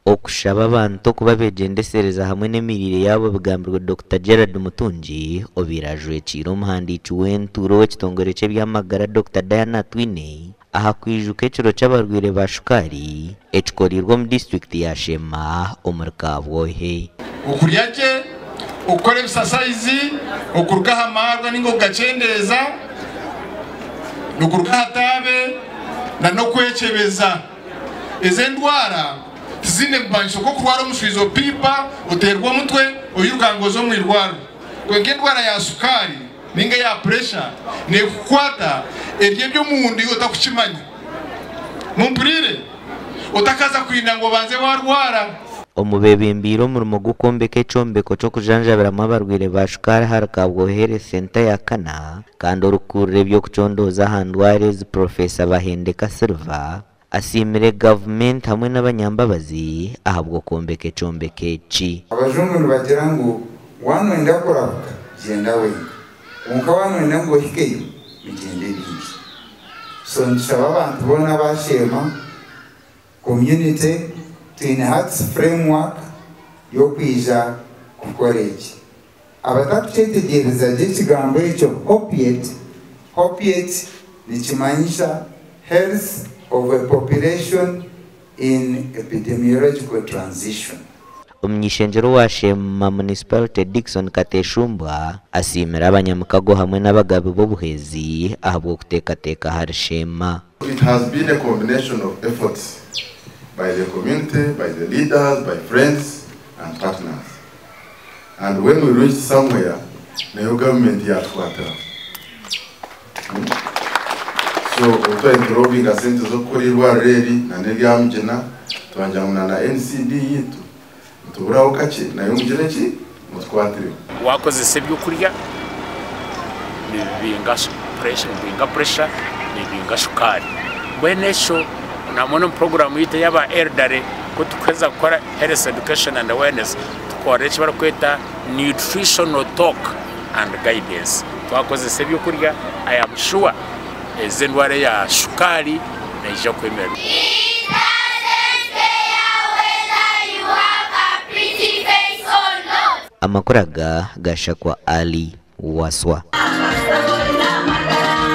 okushaba abantu kuba begendesereza hamwe n'emirire yabo bigambirwe Dr. Gerard Mutungi obirajwe kiro umuhandiki w'enturo w'ekitongore ky'ebyamagara Dr. Diana Twine aha kwijuka ekiro ky'abarwire ba shukari ekikorirwa mu district ya Shema omuri Kabwohe. Ukuryaje ukore exercise ukurugaha amarwa ningo gacendeza nukurugaha tabe na no kwekebeza ize ndwara zine mbansho ko kurwara umushizo pipa uterwa mutwe uyukangozo mu irwaro kwenge ndwara ya sukari ninga ya pressure ne kukwata erye byo mundi utakukimanya mumpurire utakaza kwinda ngo banze warwara omubebimbiro murimo gukombeka ecombeko cyo kujanjabiramo abarwire ba shukari hari Kabwohere Center ya Kana kandi orukurire byo kucondoza handwarez Professor Bahendeka Silva asimire government hamwe n'abanyambabazi ahabwo kombeka ecombeke eki abajungu bagira ngo wano ndakora genda we unka wano ndango hikeyo bigende bibi so nsaba abantu bona bashema community Twin Hearts framework yo kwija kukoreki abatakutegereza ekigambo ekyo opiate nikimanyisha health of a population in epidemiological transition. Omnyishenjero wa Shema Municipality Dickson Kateshumbwa asimira abanyamukago hamwe n'abagabe b'obuhezi ahabwo kutekateka hari Shema. It has been a combination of efforts by the community, by the leaders, by friends and partners. And when we reach somewhere, the government has water. So, improving a center of Korea ready, and Eliamjena, to Anjamana NCD yitu, to Raukachi, Nayumjenechi, Mosquatri. Wakoze sebyo kurya, binga pressure, binga shukari. Bwenesho namona program yite yaba eldare ko tukweza gukora health education and awareness tukora ekibara kweta nutritional talk and guidance. Twakoze sebyo kurya, I am sure ezendware ya shukari na ija kwemera. Amakuraga gashakwa Ali Waswa.